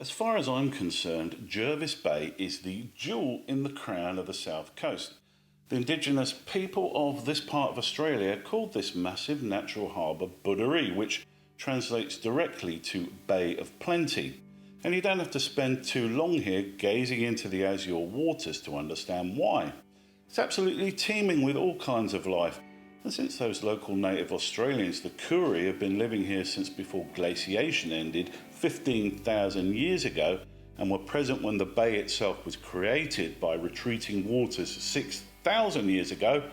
As far as I'm concerned, Jervis Bay is the jewel in the crown of the south coast. The indigenous people of this part of Australia called this massive natural harbour Booderee, which translates directly to Bay of Plenty. And you don't have to spend too long here gazing into the azure waters to understand why. It's absolutely teeming with all kinds of life. And since those local native Australians, the Koori, have been living here since before glaciation ended 15,000 years ago and were present when the bay itself was created by retreating waters 6,000 years ago,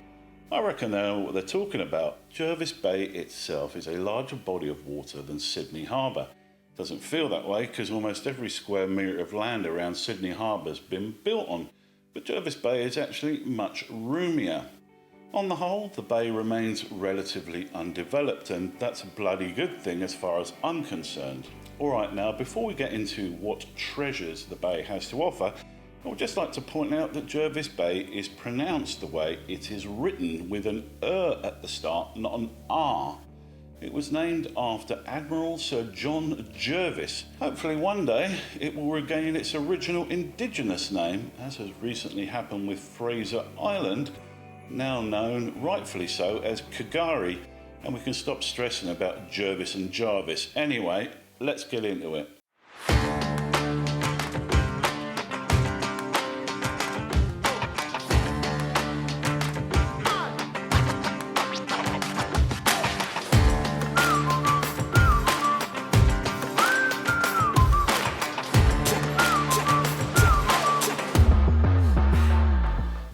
I reckon they know what they're talking about. Jervis Bay itself is a larger body of water than Sydney Harbour. Doesn't feel that way because almost every square metre of land around Sydney Harbour has been built on, but Jervis Bay is actually much roomier. On the whole, the bay remains relatively undeveloped, and that's a bloody good thing as far as I'm concerned. Alright, now before we get into what treasures the bay has to offer, I would just like to point out that Jervis Bay is pronounced the way it is written, with an at the start, not an R. It was named after Admiral Sir John Jervis. Hopefully one day it will regain its original indigenous name, as has recently happened with Fraser Island, now known, rightfully so, as Kagari, and we can stop stressing about Jervis and Jarvis. Anyway, let's get into it.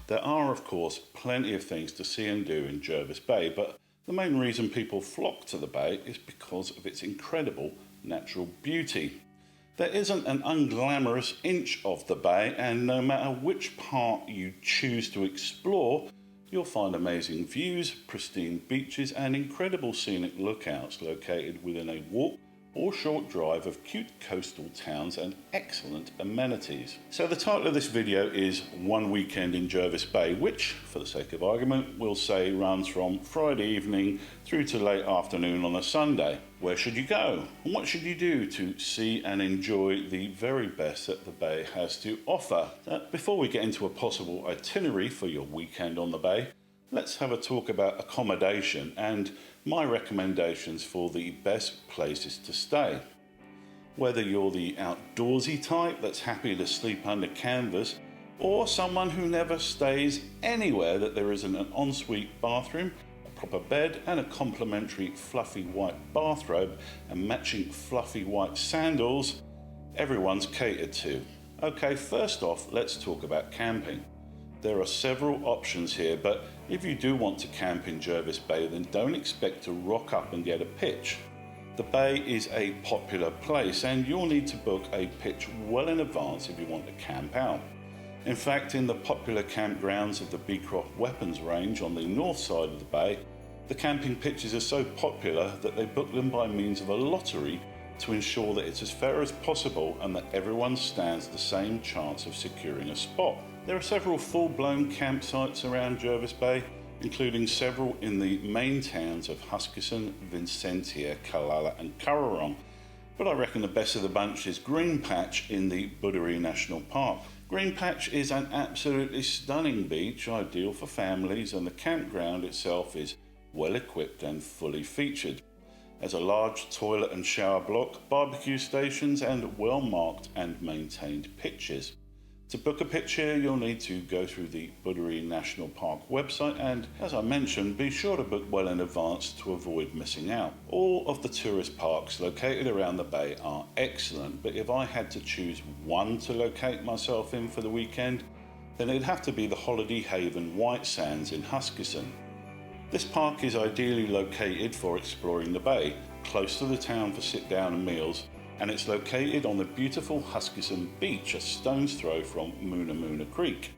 There are, of course, plenty of things to see and do in Jervis Bay, but the main reason people flock to the bay is because of its incredible natural beauty. There isn't an unglamorous inch of the bay, and no matter which part you choose to explore, you'll find amazing views, pristine beaches, and incredible scenic lookouts located within a walk or short drive of cute coastal towns and excellent amenities. So the title of this video is One Weekend in Jervis Bay, which, for the sake of argument, we'll say runs from Friday evening through to late afternoon on a Sunday. Where should you go? And what should you do to see and enjoy the very best that the bay has to offer? Before we get into a possible itinerary for your weekend on the bay, let's have a talk about accommodation and my recommendations for the best places to stay. Whether you're the outdoorsy type that's happy to sleep under canvas, or someone who never stays anywhere that there isn't an ensuite bathroom, a proper bed, and a complimentary fluffy white bathrobe and matching fluffy white sandals, everyone's catered to. Okay, first off, let's talk about camping. There are several options here, but if you do want to camp in Jervis Bay, then don't expect to rock up and get a pitch. The bay is a popular place and you'll need to book a pitch well in advance if you want to camp out. In fact, in the popular campgrounds of the Beecroft Weapons Range on the north side of the bay, the camping pitches are so popular that they book them by means of a lottery to ensure that it's as fair as possible and that everyone stands the same chance of securing a spot. There are several full-blown campsites around Jervis Bay, including several in the main towns of Huskisson, Vincentia, Kallala and Currarong, but I reckon the best of the bunch is Green Patch in the Booderee National Park. Green Patch is an absolutely stunning beach, ideal for families, and the campground itself is well equipped and fully featured. There's a large toilet and shower block, barbecue stations and well marked and maintained pitches. To book a pitch here, you'll need to go through the Booderee National Park website and, as I mentioned, be sure to book well in advance to avoid missing out. All of the tourist parks located around the bay are excellent, but if I had to choose one to locate myself in for the weekend, then it'd have to be the Holiday Haven White Sands in Huskisson. This park is ideally located for exploring the bay, close to the town for sit-down and meals, and it's located on the beautiful Huskisson beach, a stone's throw from Moona Creek.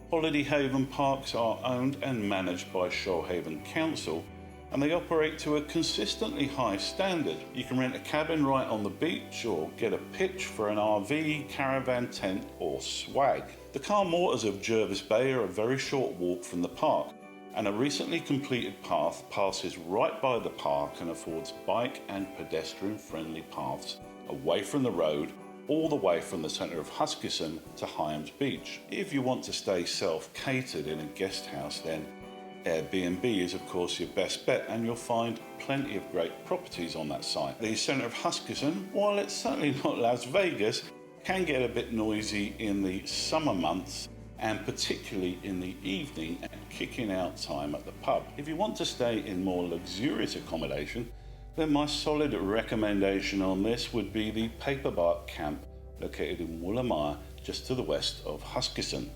Holiday Haven parks are owned and managed by Shoalhaven Council, and they operate to a consistently high standard. You can rent a cabin right on the beach or get a pitch for an RV, caravan tent or swag. The calm waters of Jervis Bay are a very short walk from the park, and a recently completed path passes right by the park and affords bike and pedestrian friendly paths away from the road all the way from the centre of Huskisson to Hyams Beach. If you want to stay self-catered in a guest house, then Airbnb is of course your best bet, and you'll find plenty of great properties on that site. The centre of Huskisson, while it's certainly not Las Vegas, can get a bit noisy in the summer months, and particularly in the evening and kicking out time at the pub. If you want to stay in more luxurious accommodation, then my solid recommendation on this would be the Paperbark Camp, located in Woolamire, just to the west of Huskisson.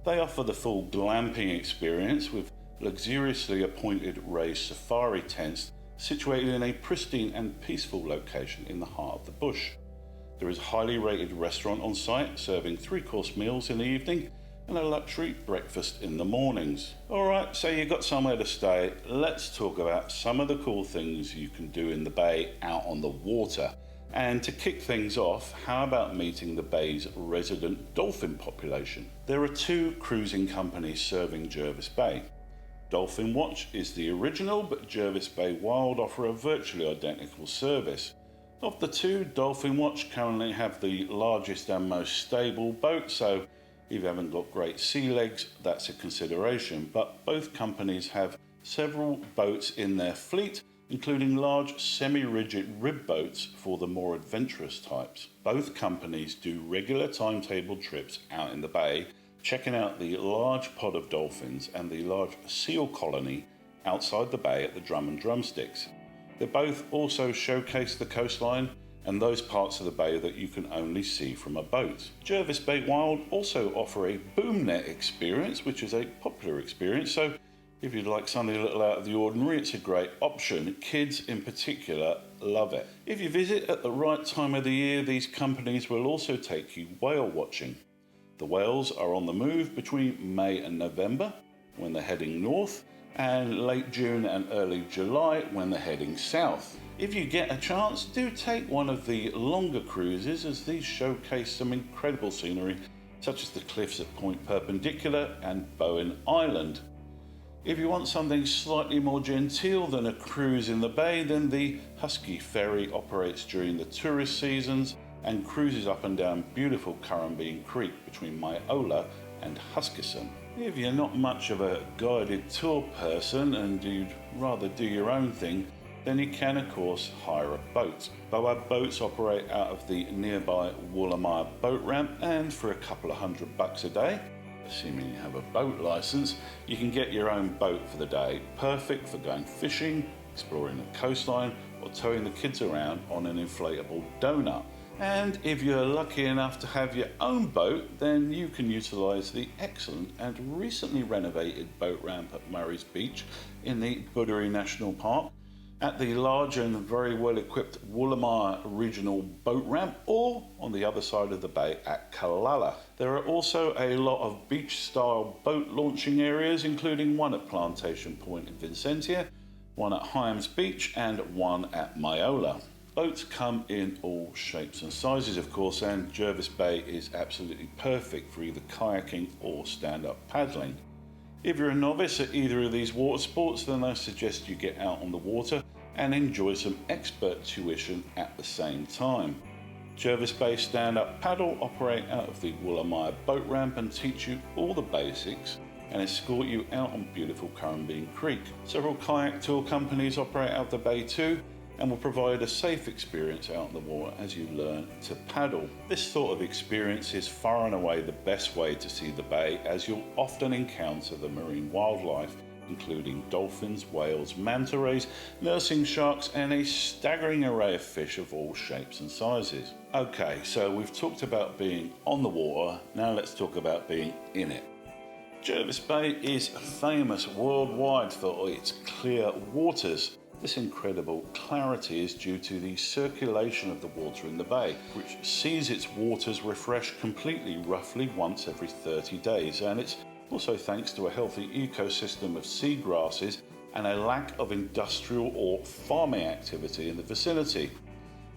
They offer the full glamping experience with luxuriously appointed raised safari tents situated in a pristine and peaceful location in the heart of the bush. There is a highly rated restaurant on site serving 3-course meals in the evening and a luxury breakfast in the mornings. Alright, so you got somewhere to stay. Let's talk about some of the cool things you can do in the bay out on the water. And to kick things off, how about meeting the bay's resident dolphin population? There are 2 cruising companies serving Jervis Bay. Dolphin Watch is the original, but Jervis Bay Wild offer a virtually identical service. Of the 2, Dolphin Watch currently have the largest and most stable boat, so if you haven't got great sea legs, that's a consideration. But both companies have several boats in their fleet, including large semi-rigid rib boats for the more adventurous types. Both companies do regular timetable trips out in the bay, checking out the large pod of dolphins and the large seal colony outside the bay at the Drum and Drumsticks. They both also showcase the coastline and those parts of the bay that you can only see from a boat. Jervis Bay Wild also offer a boom net experience, which is a popular experience, so if you'd like something a little out of the ordinary, it's a great option. Kids in particular love it. If you visit at the right time of the year, these companies will also take you whale watching. The whales are on the move between May and November when they're heading north, and late June and early July when they're heading south. If you get a chance, do take one of the longer cruises, as these showcase some incredible scenery such as the cliffs at Point Perpendicular and Bowen Island. If you want something slightly more genteel than a cruise in the bay, then the Husky Ferry operates during the tourist seasons and cruises up and down beautiful Currambene Creek between Myola and Huskisson. If you're not much of a guided tour person and you'd rather do your own thing, then you can of course hire a boat. Boa boats operate out of the nearby Woolamire boat ramp, and for a couple of $100 a day, assuming you have a boat license, you can get your own boat for the day, perfect for going fishing, exploring the coastline, or towing the kids around on an inflatable donut. And if you're lucky enough to have your own boat, then you can utilise the excellent and recently renovated boat ramp at Murray's Beach in the Booderee National Park, at the large and very well equipped Woolamire Regional Boat Ramp, or on the other side of the bay at Kallala. There are also a lot of beach style boat launching areas, including one at Plantation Point in Vincentia, one at Hyams Beach and one at Myola. Boats come in all shapes and sizes of course, and Jervis Bay is absolutely perfect for either kayaking or stand-up paddling. If you're a novice at either of these water sports, then I suggest you get out on the water and enjoy some expert tuition at the same time. Jervis Bay Stand-Up Paddle operate out of the Woolamire boat ramp and teach you all the basics and escort you out on beautiful Currambene Creek. Several kayak tour companies operate out of the bay too, and will provide a safe experience out in the water as you learn to paddle. This sort of experience is far and away the best way to see the bay, as you'll often encounter the marine wildlife, including dolphins, whales, manta rays, nursing sharks, and a staggering array of fish of all shapes and sizes. Okay, so we've talked about being on the water, now let's talk about being in it. Jervis Bay is famous worldwide for its clear waters. This incredible clarity is due to the circulation of the water in the bay, which sees its waters refresh completely roughly once every 30 days, and it's also thanks to a healthy ecosystem of seagrasses and a lack of industrial or farming activity in the vicinity.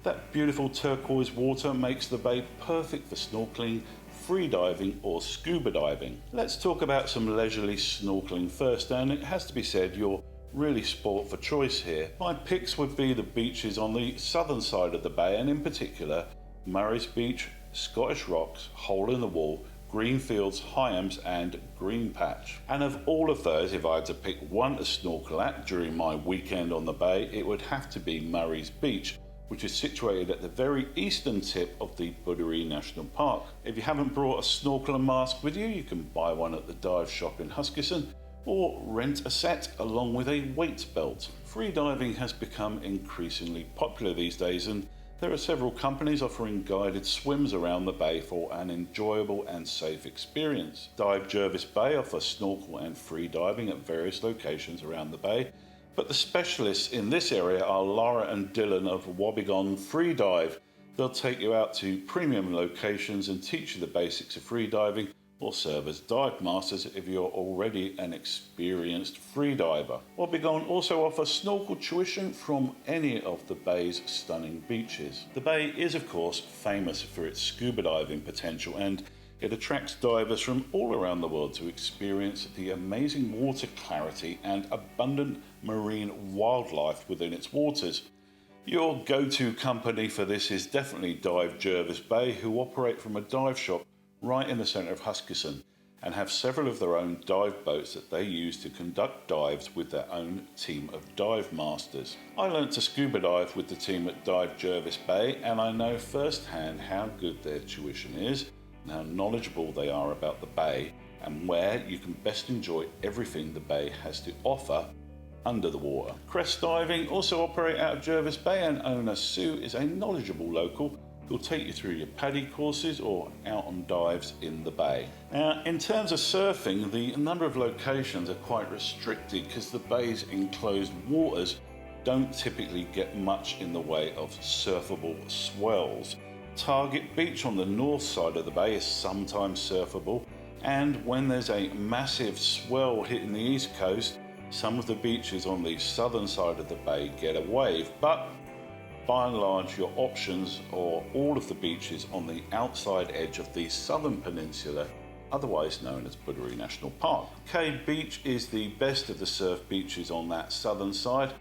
That beautiful turquoise water makes the bay perfect for snorkelling, freediving or scuba diving. Let's talk about some leisurely snorkelling first, and it has to be said you're really sport for choice here. My picks would be the beaches on the southern side of the bay, and in particular Murray's Beach, Scottish Rocks, Hole in the Wall, Greenfields, Hyams and Green Patch. And of all of those, if I had to pick one to snorkel at during my weekend on the bay, it would have to be Murray's Beach, which is situated at the very eastern tip of the Booderee National Park. If you haven't brought a snorkel and mask with you, you can buy one at the dive shop in Huskisson or rent a set along with a weight belt. Freediving has become increasingly popular these days, and there are several companies offering guided swims around the bay for an enjoyable and safe experience. Dive Jervis Bay offers snorkel and free diving at various locations around the bay, but the specialists in this area are Laura and Dylan of Wobbegong Free Dive. They'll take you out to premium locations and teach you the basics of free diving, or serve as dive masters if you're already an experienced free diver. Wobbegong also offers snorkel tuition from any of the bay's stunning beaches. The bay is of course famous for its scuba diving potential, and it attracts divers from all around the world to experience the amazing water clarity and abundant marine wildlife within its waters. Your go-to company for this is definitely Dive Jervis Bay, who operate from a dive shop right in the centre of Huskisson and have several of their own dive boats that they use to conduct dives with their own team of dive masters. I learnt to scuba dive with the team at Dive Jervis Bay, and I know firsthand how good their tuition is and how knowledgeable they are about the bay and where you can best enjoy everything the bay has to offer under the water. Crest Diving also operate out of Jervis Bay, and owner Sue is a knowledgeable local who'll take you through your paddy courses or out on dives in the bay. Now, in terms of surfing, the number of locations are quite restricted because the bay's enclosed waters don't typically get much in the way of surfable swells. Target Beach on the north side of the bay is sometimes surfable, and when there's a massive swell hitting the east coast, some of the beaches on the southern side of the bay get a wave, but by and large your options are all of the beaches on the outside edge of the southern peninsula, otherwise known as Booderee National Park. Cade Beach is the best of the surf beaches on that southern side,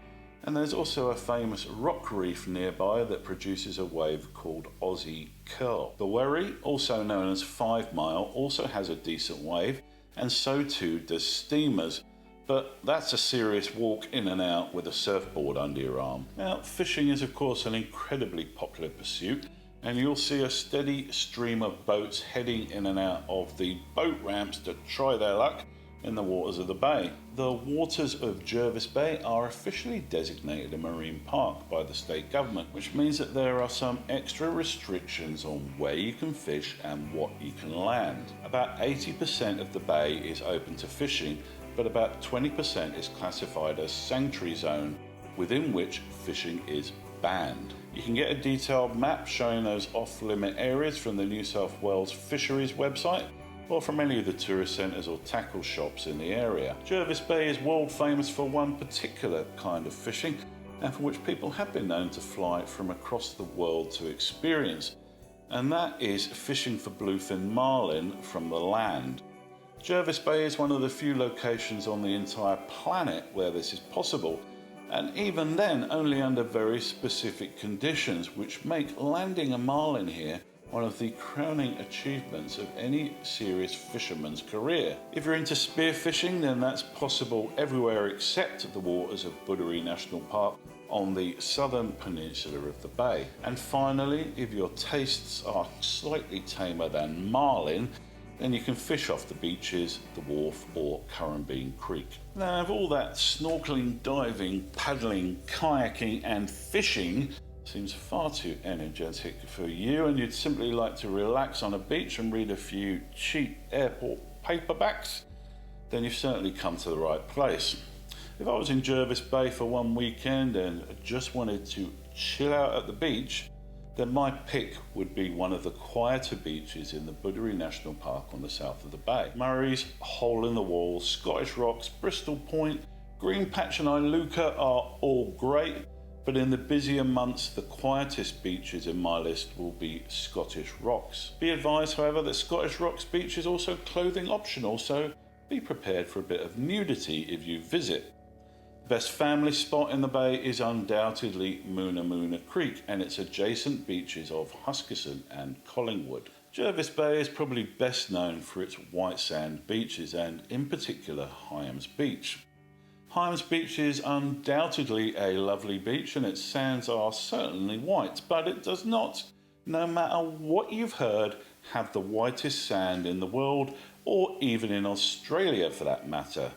and there's also a famous rock reef nearby that produces a wave called Aussie Curl. The Wherry, also known as 5 Mile, also has a decent wave, and so too does Steamers, but that's a serious walk in and out with a surfboard under your arm. Now, fishing is of course an incredibly popular pursuit, and you'll see a steady stream of boats heading in and out of the boat ramps to try their luck in the waters of the bay. The waters of Jervis Bay are officially designated a marine park by the state government, which means that there are some extra restrictions on where you can fish and what you can land. About 80% of the bay is open to fishing, but about 20% is classified as sanctuary zone, within which fishing is banned. You can get a detailed map showing those off-limit areas from the New South Wales Fisheries website, or from any of the tourist centres or tackle shops in the area. Jervis Bay is world famous for one particular kind of fishing, and for which people have been known to fly from across the world to experience, and that is fishing for bluefin marlin from the land. Jervis Bay is one of the few locations on the entire planet where this is possible, and even then only under very specific conditions, which make landing a marlin here one of the crowning achievements of any serious fisherman's career. If you're into spearfishing, then that's possible everywhere except the waters of Booderee National Park on the southern peninsula of the bay. And finally, if your tastes are slightly tamer than marlin, then you can fish off the beaches, the wharf or Currambene Creek. Now, of all that snorkelling, diving, paddling, kayaking and fishing seems far too energetic for you, and you'd simply like to relax on a beach and read a few cheap airport paperbacks, then you've certainly come to the right place. If I was in Jervis Bay for one weekend and just wanted to chill out at the beach, then my pick would be one of the quieter beaches in the Booderee National Park on the south of the bay. Murray's, Hole in the Wall, Scottish Rocks, Bristol Point, Green Patch and Iluka are all great, but in the busier months the quietest beaches in my list will be Scottish Rocks. Be advised, however, that Scottish Rocks beach is also clothing optional, so be prepared for a bit of nudity if you visit. best family spot in the bay is undoubtedly Moona Creek and its adjacent beaches of Huskisson and Collingwood. Jervis Bay is probably best known for its white sand beaches and in particular Hyams Beach. Hyams Beach is undoubtedly a lovely beach and its sands are certainly white, but it does not, no matter what you've heard, have the whitest sand in the world or even in Australia for that matter.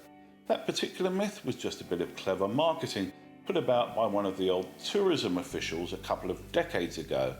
That particular myth was just a bit of clever marketing put about by one of the old tourism officials a couple of decades ago.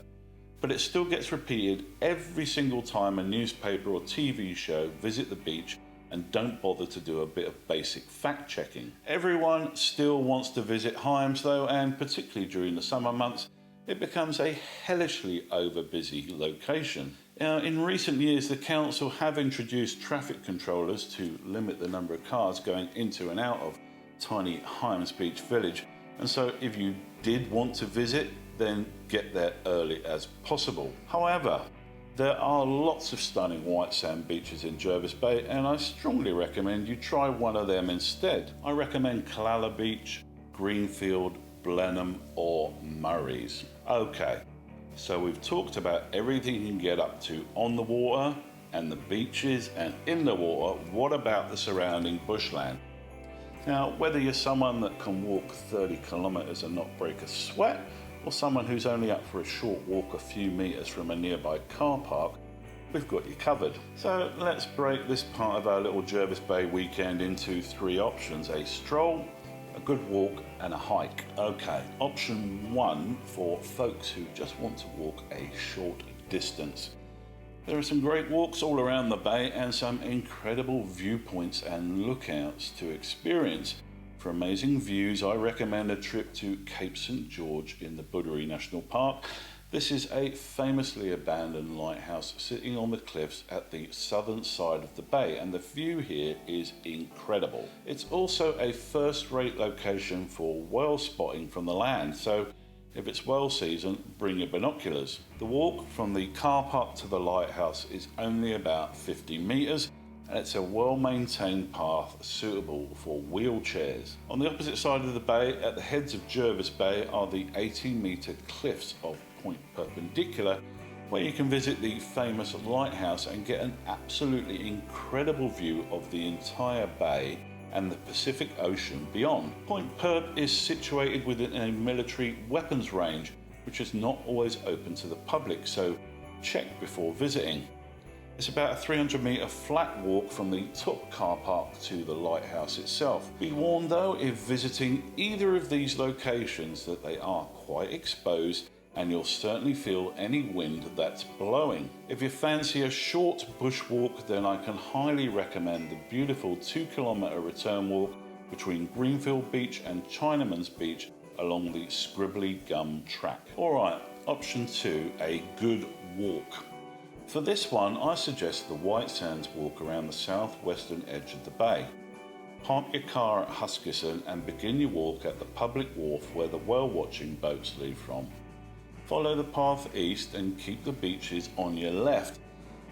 But it still gets repeated every single time a newspaper or TV show visit the beach and don't bother to do a bit of basic fact checking. Everyone still wants to visit Hyams though, and particularly during the summer months, it becomes a hellishly over busy location. Now, in recent years, the council have introduced traffic controllers to limit the number of cars going into and out of tiny Hyams Beach village, and so if you did want to visit, then get there early as possible. However, there are lots of stunning white sand beaches in Jervis Bay and I strongly recommend you try one of them instead. I recommend Callala Beach, Greenfield, Blenheim or Murray's. Okay, so we've talked about everything you can get up to on the water and the beaches and in the water. What about the surrounding bushland? Now, whether you're someone that can walk 30 kilometres and not break a sweat, or someone who's only up for a short walk a few metres from a nearby car park, we've got you covered. So let's break this part of our little Jervis Bay weekend into 3 options: a stroll, a good walk and a hike. Okay, option 1 for folks who just want to walk a short distance. There are some great walks all around the bay and some incredible viewpoints and lookouts to experience. For amazing views, I recommend a trip to Cape St George in the Booderee National Park. This is a famously abandoned lighthouse sitting on the cliffs at the southern side of the bay, and the view here is incredible. It's also a first-rate location for whale spotting from the land, so if it's whale season, bring your binoculars. The walk from the car park to the lighthouse is only about 50 metres, and it's a well-maintained path suitable for wheelchairs. On the opposite side of the bay, at the heads of Jervis Bay, are the 80-metre cliffs of Point Perpendicular, where you can visit the famous lighthouse and get an absolutely incredible view of the entire bay and the Pacific Ocean beyond. Point Perp is situated within a military weapons range, which is not always open to the public, so check before visiting. It's about a 300-metre flat walk from the top car park to the lighthouse itself. Be warned though, if visiting either of these locations, that they are quite exposed and you'll certainly feel any wind that's blowing. If you fancy a short bushwalk, then I can highly recommend the beautiful 2-kilometre return walk between Greenfield Beach and Chinaman's Beach along the Scribbly Gum track. Alright, option 2, a good walk. For this one, I suggest the White Sands walk around the southwestern edge of the bay. Park your car at Huskisson and begin your walk at the public wharf where the whale watching boats leave from. Follow the path east and keep the beaches on your left.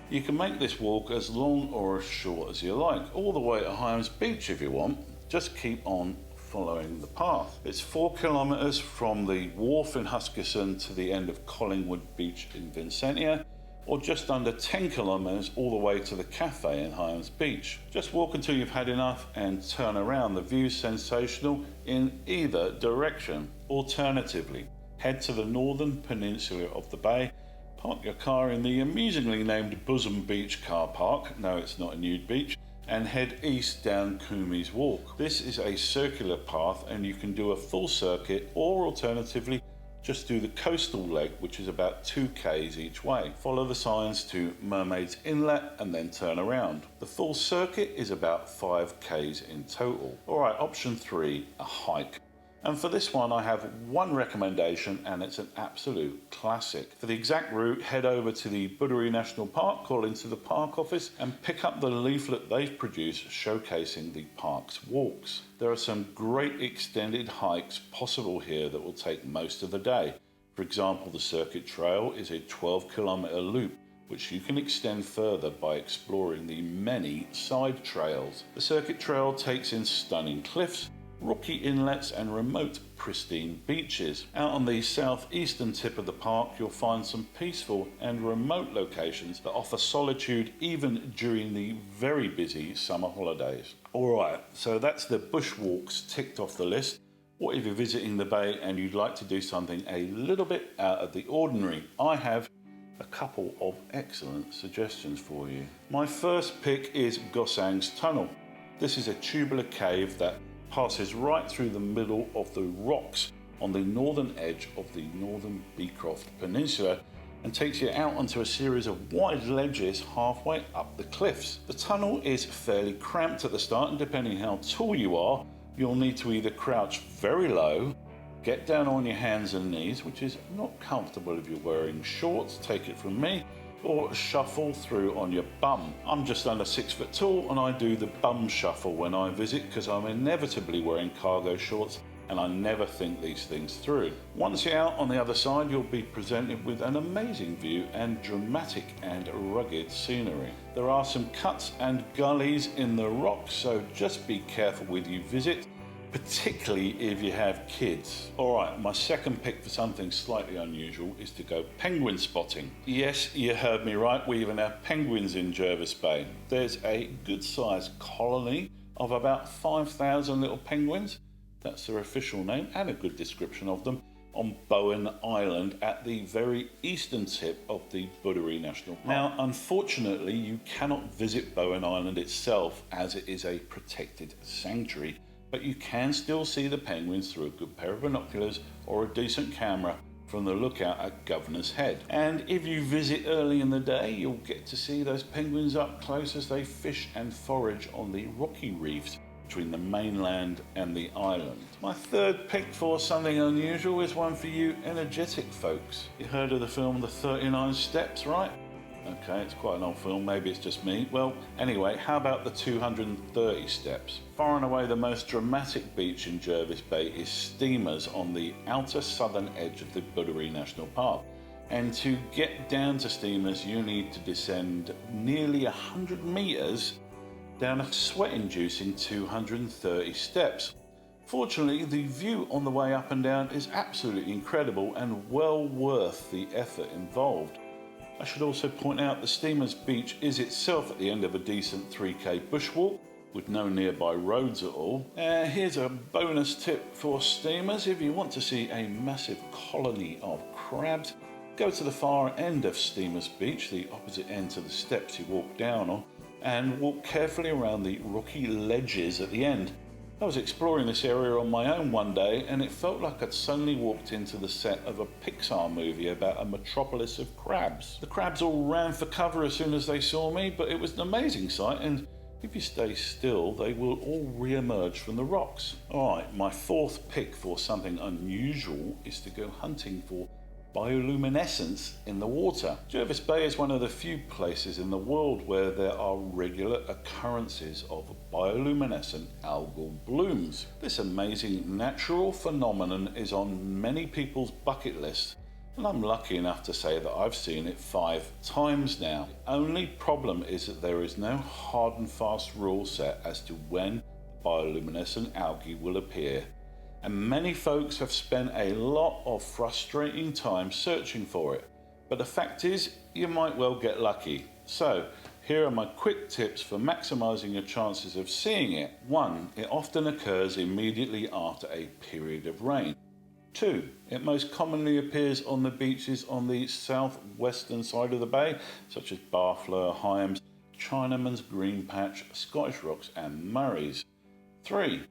You can make this walk as long or as short as you like, all the way to Hyams Beach if you want. Just keep on following the path. It's 4 kilometres from the wharf in Huskisson to the end of Collingwood Beach in Vincentia, or just under 10 kilometres all the way to the cafe in Hyams Beach. Just walk until you've had enough and turn around. The view's sensational in either direction. Alternatively, head to the northern peninsula of the bay, park your car in the amusingly named Bosom Beach car park, no it's not a nude beach, and head east down Coomey's Walk. This is a circular path and you can do a full circuit, or alternatively just do the coastal leg, which is about 2 k's each way. Follow the signs to Mermaid's Inlet and then turn around. The full circuit is about 5 k's in total. Alright, option 3, a hike. And for this one I have one recommendation, and it's an absolute classic. For the exact route, head over to the Booderee National Park, call into the park office and pick up the leaflet they've produced showcasing the park's walks. There are some great extended hikes possible here that will take most of the day. For example, the circuit trail is a 12-kilometre loop which you can extend further by exploring the many side trails. The circuit trail takes in stunning cliffs rocky inlets and remote pristine beaches. Out on the southeastern tip of the park you'll find some peaceful and remote locations that offer solitude even during the very busy summer holidays. Alright, so that's the bushwalks ticked off the list. What if you're visiting the bay and you'd like to do something a little bit out of the ordinary? I have a couple of excellent suggestions for you. My first pick is Gosangs Tunnel. This is a tubular cave that passes right through the middle of the rocks on the northern edge of the northern Beecroft Peninsula and takes you out onto a series of wide ledges halfway up the cliffs. The tunnel is fairly cramped at the start, and depending how tall you are, you'll need to either crouch very low, get down on your hands and knees, which is not comfortable if you're wearing shorts, take it from me, or shuffle through on your bum. I'm just under 6 foot tall and I do the bum shuffle when I visit because I'm inevitably wearing cargo shorts and I never think these things through. Once you're out on the other side, you'll be presented with an amazing view and dramatic and rugged scenery. There are some cuts and gullies in the rocks, so just be careful with you visit, particularly if you have kids. Alright, my second pick for something slightly unusual is to go penguin spotting. Yes, you heard me right, we even have penguins in Jervis Bay. There's a good sized colony of about 5,000 little penguins, that's their official name, and a good description of them, on Bowen Island at the very eastern tip of the Booderee National Park. Now, unfortunately, you cannot visit Bowen Island itself as it is a protected sanctuary, but you can still see the penguins through a good pair of binoculars or a decent camera from the lookout at Governor's Head. And if you visit early in the day, you'll get to see those penguins up close as they fish and forage on the rocky reefs between the mainland and the island. My third pick for something unusual is one for you energetic folks. You heard of the film The 39 Steps, right? Okay, it's quite an old film, maybe it's just me. Well, anyway, how about the 230 steps? Far and away the most dramatic beach in Jervis Bay is Steamers on the outer southern edge of the Booderee National Park. And to get down to Steamers, you need to descend nearly 100 metres down a sweat-inducing 230 steps. Fortunately, the view on the way up and down is absolutely incredible and well worth the effort involved. I should also point out the Steamers Beach is itself at the end of a decent 3k bushwalk with no nearby roads at all. Here's a bonus tip for Steamers. If you want to see a massive colony of crabs, go to the far end of Steamers Beach, the opposite end to the steps you walk down on, and walk carefully around the rocky ledges at the end. I was exploring this area on my own one day and it felt like I'd suddenly walked into the set of a Pixar movie about a metropolis of crabs. The crabs all ran for cover as soon as they saw me, but it was an amazing sight, and if you stay still they will all re-emerge from the rocks. Alright, my fourth pick for something unusual is to go hunting for bioluminescence in the water. Jervis Bay is one of the few places in the world where there are regular occurrences of bioluminescent algal blooms. This amazing natural phenomenon is on many people's bucket lists, and I'm lucky enough to say that I've seen it 5 times now. The only problem is that there is no hard and fast rule set as to when bioluminescent algae will appear, and many folks have spent a lot of frustrating time searching for it. But the fact is, you might well get lucky. So, here are my quick tips for maximising your chances of seeing it. 1. It often occurs immediately after a period of rain. 2. It most commonly appears on the beaches on the southwestern side of the bay, such as Barfleur, Hyams, Chinaman's Green Patch, Scottish Rocks and Murray's. 3.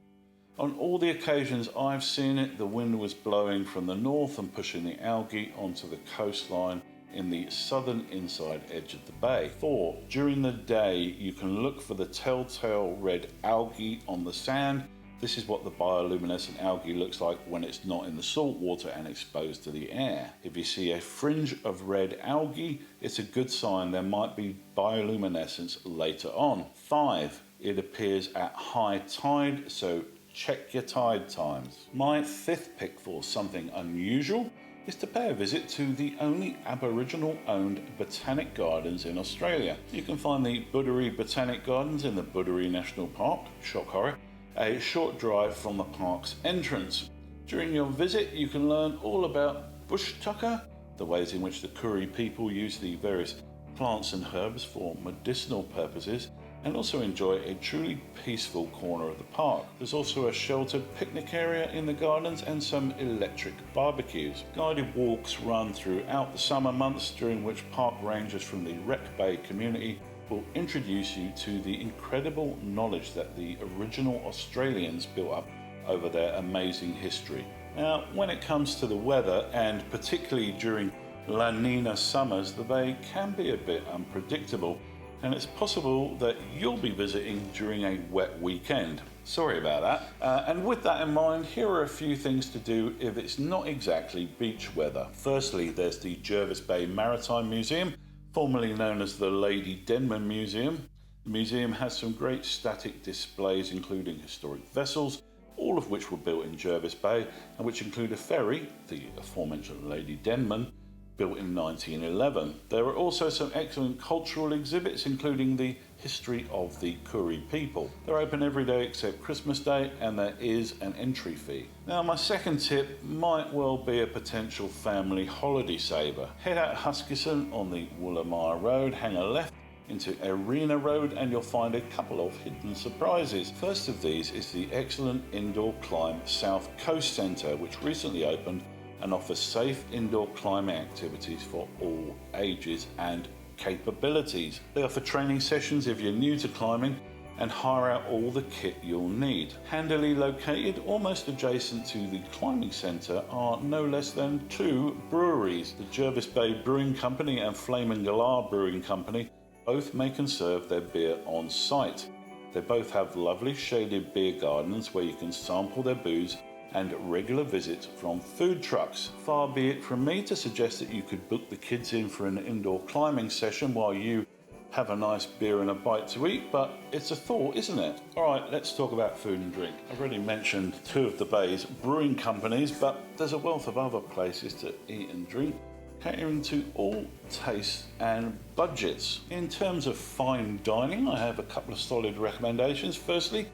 On all the occasions I've seen it, the wind was blowing from the north and pushing the algae onto the coastline in the southern inside edge of the bay. 4. During the day you can look for the telltale red algae on the sand. This is what the bioluminescent algae looks like when it's not in the salt water and exposed to the air. If you see a fringe of red algae, it's a good sign there might be bioluminescence later on. 5. It appears at high tide, so check your tide times. My 5th pick for something unusual is to pay a visit to the only Aboriginal owned botanic gardens in Australia. You can find the Booderee Botanic Gardens in the Booderee National Park, shock horror, a short drive from the park's entrance. During your visit, you can learn all about bush tucker, the ways in which the Koori people use the various plants and herbs for medicinal purposes, and also enjoy a truly peaceful corner of the park. There's also a sheltered picnic area in the gardens and some electric barbecues. Guided walks run throughout the summer months, during which park rangers from the Wreck Bay community will introduce you to the incredible knowledge that the original Australians built up over their amazing history. Now, when it comes to the weather, and particularly during La Nina summers, the bay can be a bit unpredictable, and it's possible that you'll be visiting during a wet weekend. Sorry about that. And with that in mind, here are a few things to do if it's not exactly beach weather. Firstly, there's the Jervis Bay Maritime Museum, formerly known as the Lady Denman Museum. The museum has some great static displays including historic vessels, all of which were built in Jervis Bay, and which include a ferry, the aforementioned Lady Denman, built in 1911. There are also some excellent cultural exhibits, including the history of the Koori people. They're open every day except Christmas Day, and there is an entry fee. Now, my second tip might well be a potential family holiday saver. Head out Huskisson on the Woolamire Road, hang a left into Arena Road, and you'll find a couple of hidden surprises. First of these is the excellent indoor climb South Coast Centre, which recently opened and offers safe indoor climbing activities for all ages and capabilities. They offer training sessions if you're new to climbing and hire out all the kit you'll need. Handily located, almost adjacent to the climbing centre, are no less than two breweries. The Jervis Bay Brewing Company and Flame and Galah Brewing Company both make and serve their beer on site. They both have lovely shaded beer gardens where you can sample their booze, and regular visits from food trucks. Far be it from me to suggest that you could book the kids in for an indoor climbing session while you have a nice beer and a bite to eat, but it's a thought, isn't it? Alright, let's talk about food and drink. I've already mentioned two of the bay's brewing companies, but there's a wealth of other places to eat and drink, catering to all tastes and budgets. In terms of fine dining, I have a couple of solid recommendations. Firstly,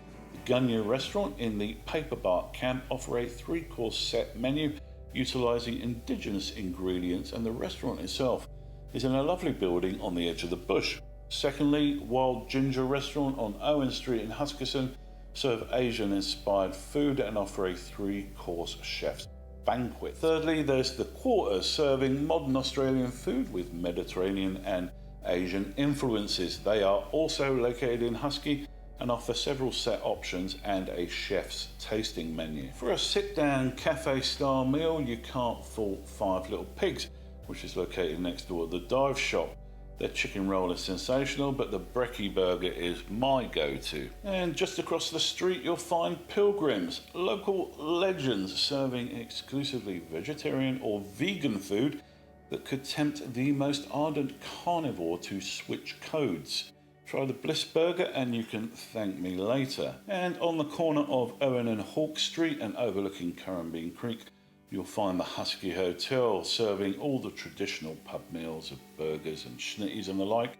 Gunya Restaurant in the Paperbark Camp offer a 3-course set menu utilising indigenous ingredients, and the restaurant itself is in a lovely building on the edge of the bush. Secondly, Wild Ginger Restaurant on Owen Street in Huskisson serve Asian inspired food and offer a 3-course chef's banquet. Thirdly, there's The Quarters, serving modern Australian food with Mediterranean and Asian influences. They are also located in Husky and offer several set options and a chef's tasting menu. For a sit-down cafe-style meal, you can't fault Five Little Pigs, which is located next door to the dive shop. Their chicken roll is sensational, but the brekkie burger is my go-to. And just across the street, you'll find Pilgrims, local legends serving exclusively vegetarian or vegan food that could tempt the most ardent carnivore to switch codes. Try the Bliss Burger and you can thank me later. And on the corner of Owen and Hawke Street and overlooking Currambine Creek, you'll find the Husky Hotel, serving all the traditional pub meals of burgers and schnitties and the like,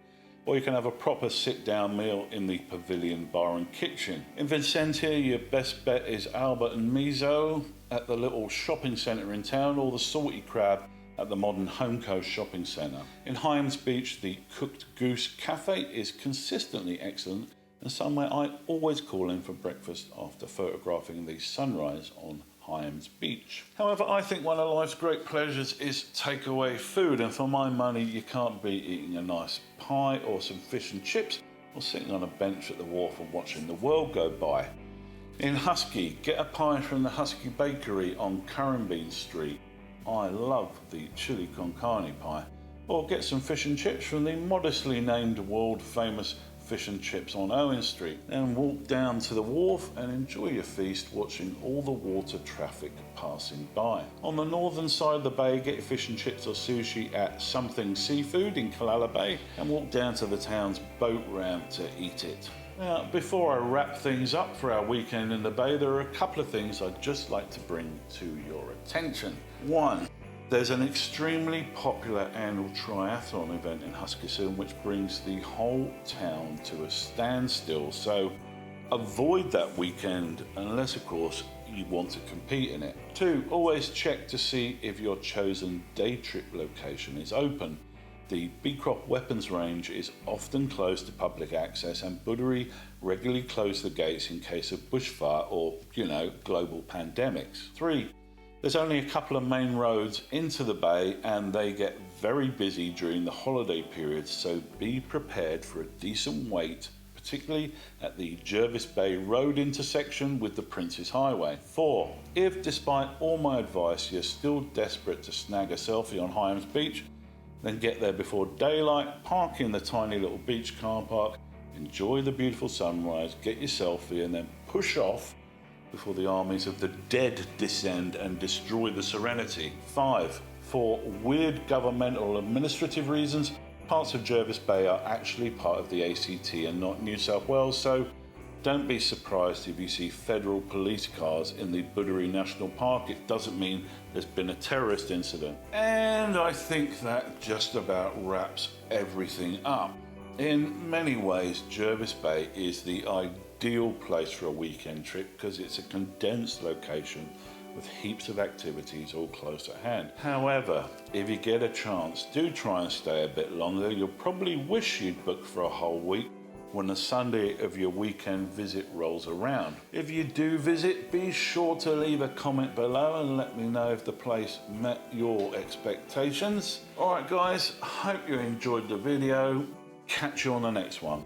or you can have a proper sit-down meal in the Pavilion Bar and Kitchen. In Vincentia, your best bet is Albert and Miso at the little shopping centre in town, or the Salty Crab at the modern Home Coast Shopping Centre. In Hyams Beach, the Cooked Goose Cafe is consistently excellent and somewhere I always call in for breakfast after photographing the sunrise on Hyams Beach. However, I think one of life's great pleasures is takeaway food, and for my money you can't beat eating a nice pie or some fish and chips, or sitting on a bench at the wharf and watching the world go by. In Husky, get a pie from the Husky Bakery on Currambine Street. I love the chili con carne pie. Or get some fish and chips from the modestly named world famous Fish and Chips on Owen Street. Then walk down to the wharf and enjoy your feast watching all the water traffic passing by. On the northern side of the bay, get your fish and chips or sushi at Something Seafood in Killala Bay and walk down to the town's boat ramp to eat it. Now, before I wrap things up for our weekend in the bay, there are a couple of things I'd just like to bring to your attention. One, there's an extremely popular annual triathlon event in Huskisson which brings the whole town to a standstill, so avoid that weekend unless, of course, you want to compete in it. 2. Always check to see if your chosen day trip location is open. The Beecroft Weapons Range is often closed to public access, and Booderee regularly close the gates in case of bushfire or, global pandemics. 3. There's only a couple of main roads into the bay and they get very busy during the holiday periods, so be prepared for a decent wait, particularly at the Jervis Bay Road intersection with the Prince's Highway. 4. If despite all my advice you're still desperate to snag a selfie on Hyams Beach, then get there before daylight, park in the tiny little beach car park, enjoy the beautiful sunrise, get your selfie, and then push off before the armies of the dead descend and destroy the Serenity. 5. For weird governmental administrative reasons, parts of Jervis Bay are actually part of the ACT and not New South Wales, so don't be surprised if you see federal police cars in the Booderee National Park. It doesn't mean there's been a terrorist incident. And I think that just about wraps everything up. In many ways, Jervis Bay is the ideal place for a weekend trip because it's a condensed location with heaps of activities all close at hand. However, if you get a chance, do try and stay a bit longer. You'll probably wish you'd booked for a whole week when the Sunday of your weekend visit rolls around. If you do visit, be sure to leave a comment below and let me know if the place met your expectations. Alright guys, I hope you enjoyed the video. Catch you on the next one.